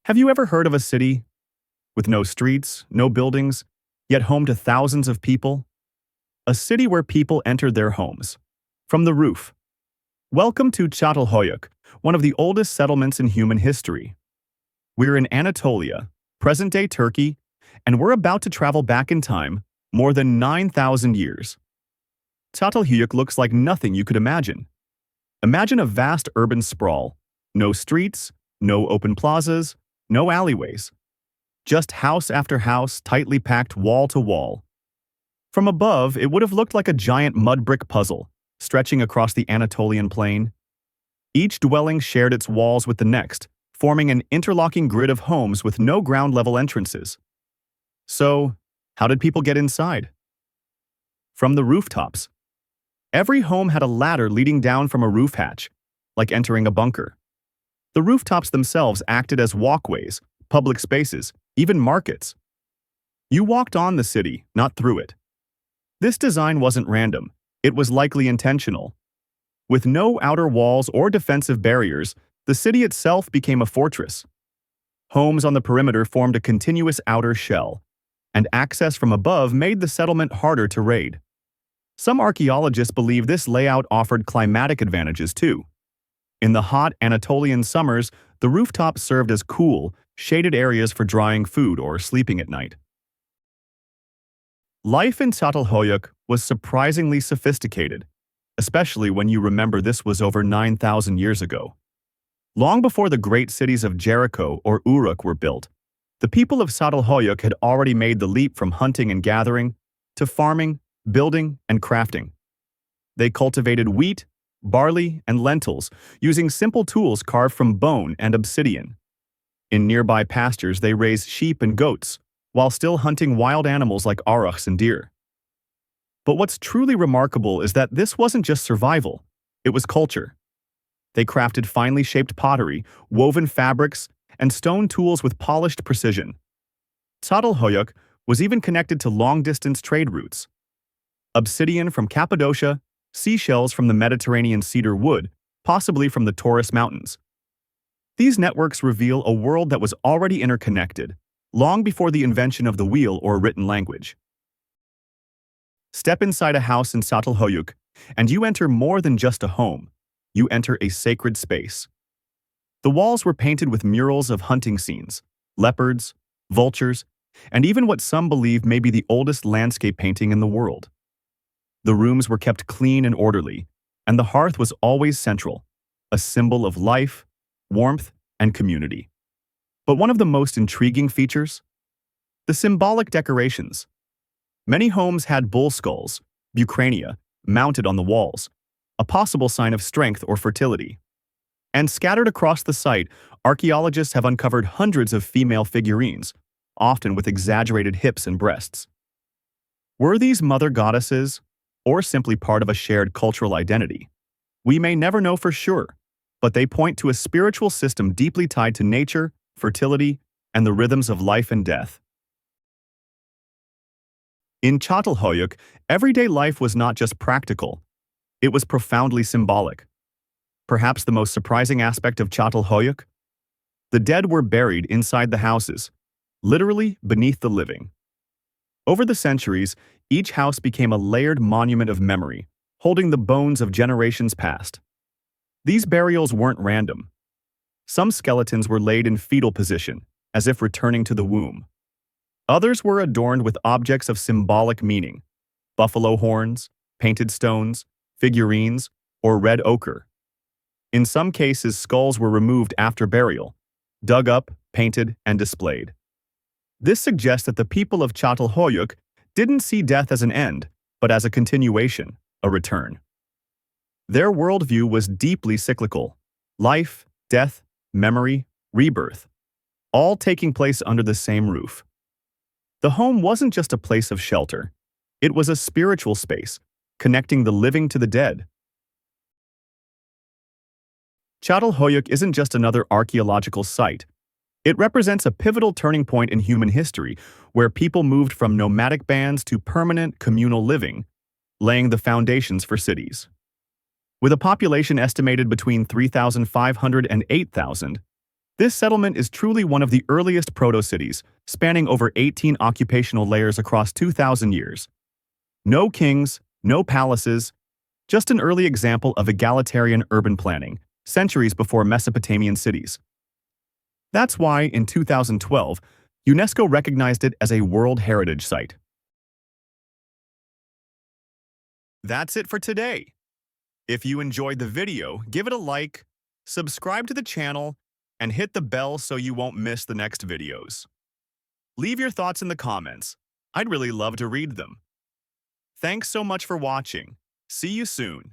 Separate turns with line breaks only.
Have you ever heard of a city with no streets, no buildings, yet home to thousands of people? A city where people entered their homes from the roof. Welcome to Çatalhöyük, one of the oldest settlements in human history. We're in Anatolia, present-day Turkey, and we're about to travel back in time more than 9,000 years. Çatalhöyük looks like nothing you could imagine. Imagine a vast urban sprawl. No streets, no open plazas, no alleyways. Just house after house, tightly packed wall to wall. From above, it would have looked like a giant mud brick puzzle, stretching across the Anatolian plain. Each dwelling shared its walls with the next, forming an interlocking grid of homes with no ground-level entrances. So, how did people get inside? From the rooftops. Every home had a ladder leading down from a roof hatch, like entering a bunker. The rooftops themselves acted as walkways, public spaces, even markets. You walked on the city, not through it. This design wasn't random. It was likely intentional. With no outer walls or defensive barriers, the city itself became a fortress. Homes on the perimeter formed a continuous outer shell, and access from above made the settlement harder to raid. Some archaeologists believe this layout offered climatic advantages too. In the hot Anatolian summers, the rooftops served as cool, shaded areas for drying food or sleeping at night. Life in Çatalhöyük was surprisingly sophisticated, especially when you remember this was over 9,000 years ago. Long before the great cities of Jericho or Uruk were built, the people of Çatalhöyük had already made the leap from hunting and gathering to farming, building, and crafting. They cultivated wheat, barley, and lentils, using simple tools carved from bone and obsidian. In nearby pastures, they raised sheep and goats, while still hunting wild animals like aurochs and deer. But what's truly remarkable is that this wasn't just survival, it was culture. They crafted finely shaped pottery, woven fabrics, and stone tools with polished precision. Çatalhöyük was even connected to long-distance trade routes. Obsidian from Cappadocia, seashells from the Mediterranean cedar wood, possibly from the Taurus Mountains. These networks reveal a world that was already interconnected, long before the invention of the wheel or written language. Step inside a house in Çatalhöyük, and you enter more than just a home. You enter a sacred space. The walls were painted with murals of hunting scenes, leopards, vultures, and even what some believe may be the oldest landscape painting in the world. The rooms were kept clean and orderly, and the hearth was always central, a symbol of life, warmth, and community. But one of the most intriguing features? The symbolic decorations. Many homes had bull skulls, bucrania, mounted on the walls, a possible sign of strength or fertility. And scattered across the site, archaeologists have uncovered hundreds of female figurines, often with exaggerated hips and breasts. Were these mother goddesses, or simply part of a shared cultural identity? We may never know for sure, but they point to a spiritual system deeply tied to nature, fertility, and the rhythms of life and death. In Çatalhöyük, everyday life was not just practical, it was profoundly symbolic. Perhaps the most surprising aspect of Çatalhöyük? The dead were buried inside the houses, literally beneath the living. Over the centuries, each house became a layered monument of memory, holding the bones of generations past. These burials weren't random. Some skeletons were laid in fetal position, as if returning to the womb. Others were adorned with objects of symbolic meaning: buffalo horns, painted stones, figurines, or red ochre. In some cases, skulls were removed after burial, dug up, painted, and displayed. This suggests that the people of Çatalhöyük didn't see death as an end, but as a continuation, a return. Their worldview was deeply cyclical: life, death, memory, rebirth, all taking place under the same roof. The home wasn't just a place of shelter. It was a spiritual space, connecting the living to the dead. Çatalhöyük isn't just another archaeological site. It represents a pivotal turning point in human history, where people moved from nomadic bands to permanent communal living, laying the foundations for cities. With a population estimated between 3,500 and 8,000, This settlement is truly one of the earliest proto-cities, spanning over 18 occupational layers across 2,000 years. No kings, no palaces, just an early example of egalitarian urban planning, centuries before Mesopotamian cities. That's why, in 2012, UNESCO recognized it as a World Heritage Site. That's it for today. If you enjoyed the video, give it a like, subscribe to the channel, and hit the bell so you won't miss the next videos. Leave your thoughts in the comments. I'd really love to read them. Thanks so much for watching. See you soon.